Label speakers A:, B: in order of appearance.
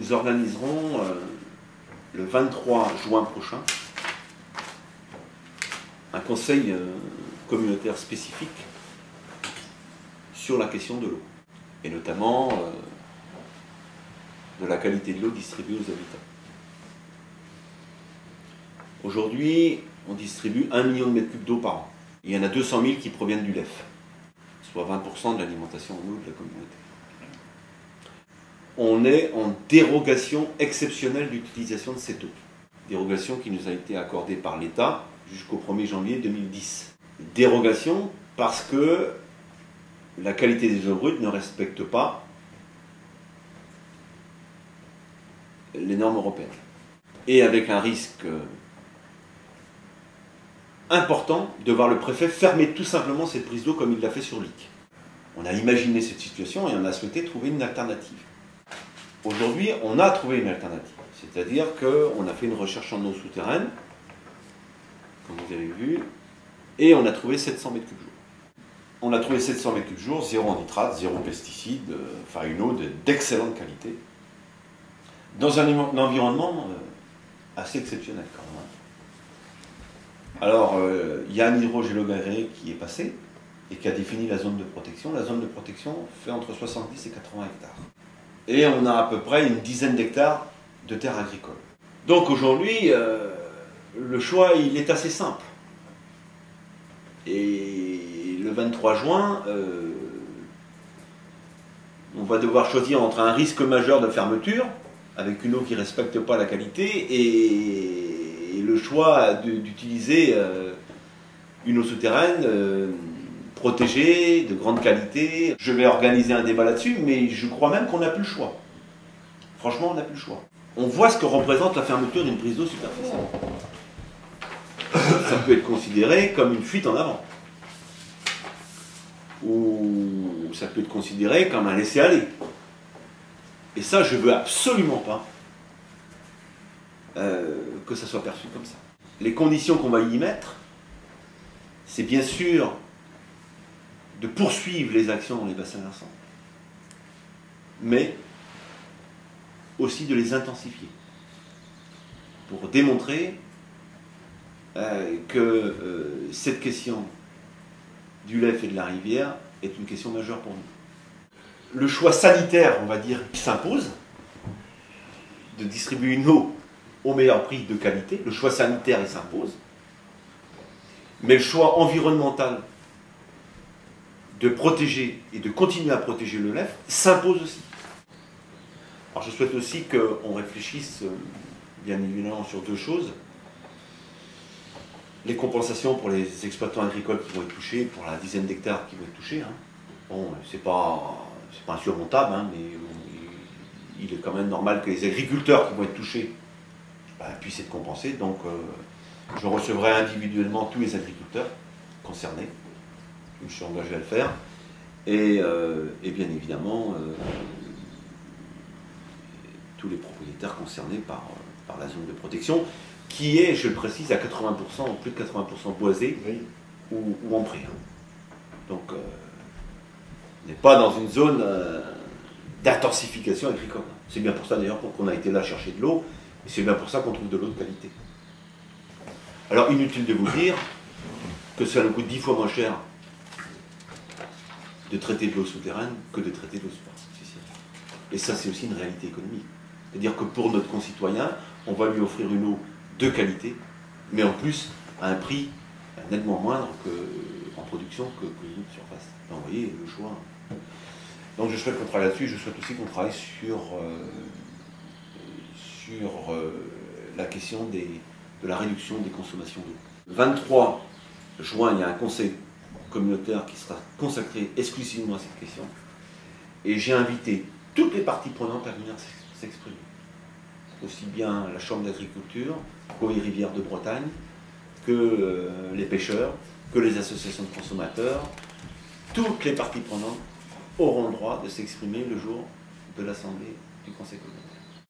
A: nous organiserons le 23 juin prochain un conseil communautaire spécifique sur la question de l'eau, et notamment de la qualité de l'eau distribuée aux habitants. Aujourd'hui, on distribue 1 million de mètres cubes d'eau par an. Il y en a 200 000 qui proviennent du LEF, soit 20% de l'alimentation en eau de la communauté. On est en dérogation exceptionnelle d'utilisation de cette eau. Dérogation qui nous a été accordée par l'État jusqu'au 1er janvier 2010. Dérogation parce que la qualité des eaux brutes ne respecte pas les normes européennes. Et avec un risque important de voir le préfet fermer tout simplement cette prise d'eau comme il l'a fait sur l'IC. On a imaginé cette situation et on a souhaité trouver une alternative. Aujourd'hui, on a trouvé une alternative. C'est-à-dire qu'on a fait une recherche en eau souterraine, comme vous avez vu, et on a trouvé 700 mètres cubes jour. On a trouvé 700 mètres cubes jour, zéro nitrate, zéro pesticide, enfin une eau d'excellente qualité, dans un environnement assez exceptionnel quand même. Alors, il y a un hydrogéologue qui est passé et qui a défini la zone de protection. La zone de protection fait entre 70 et 80 hectares. Et on a à peu près une dizaine d'hectares de terres agricoles. Donc aujourd'hui, le choix, il est assez simple. Et le 23 juin, on va devoir choisir entre un risque majeur de fermeture, avec une eau qui ne respecte pas la qualité, et le choix d'utiliser une eau souterraine protégée, de grande qualité. Je vais organiser un débat là-dessus, mais je crois même qu'on n'a plus le choix. Franchement, on n'a plus le choix. On voit ce que représente la fermeture d'une prise d'eau superficielle. Ça peut être considéré comme une fuite en avant. Ou ça peut être considéré comme un laisser-aller. Et ça, je ne veux absolument pas que ça soit perçu comme ça. Les conditions qu'on va y mettre, c'est bien sûr de poursuivre les actions dans les bassins versants, mais aussi de les intensifier, pour démontrer que cette question du LEF et de la rivière est une question majeure pour nous. Le choix sanitaire, on va dire, s'impose, de distribuer une eau au meilleur prix de qualité. Le choix sanitaire, il s'impose. Mais le choix environnemental de protéger et de continuer à protéger le LEF s'impose aussi. Alors je souhaite aussi qu'on réfléchisse bien évidemment sur deux choses. Les compensations pour les exploitants agricoles qui vont être touchés, pour la dizaine d'hectares qui vont être touchés. Bon, c'est pas insurmontable, mais il est quand même normal que les agriculteurs qui vont être touchés puissent être compensés. Donc je recevrai individuellement tous les agriculteurs concernés. Je me suis engagé à le faire. Et bien évidemment, tous les propriétaires concernés par la zone de protection, qui est, je le précise, à 80%, ou plus de 80% boisée, oui, ou en pré. Donc, on n'est pas dans une zone d'intensification agricole. C'est bien pour ça d'ailleurs qu'on a été là chercher de l'eau, et c'est bien pour ça qu'on trouve de l'eau de qualité. Alors, inutile de vous dire que ça nous coûte 10 fois moins cher de traiter de l'eau souterraine que de traiter de l'eau superficielle. Et ça, c'est aussi une réalité économique. C'est-à-dire que pour notre concitoyen, on va lui offrir une eau de qualité, mais en plus à un prix nettement moindre en production que l'eau de surface. Donc, vous voyez le choix. Donc je souhaite qu'on travaille là-dessus. Je souhaite aussi qu'on travaille sur la question de la réduction des consommations d'eau. Le 23 juin, il y a un conseil communautaire qui sera consacré exclusivement à cette question. Et j'ai invité toutes les parties prenantes à venir s'exprimer. Aussi bien la Chambre d'agriculture, qu'aux rivières de Bretagne, que les pêcheurs, que les associations de consommateurs. Toutes les parties prenantes auront le droit de s'exprimer le jour de l'Assemblée du Conseil communautaire.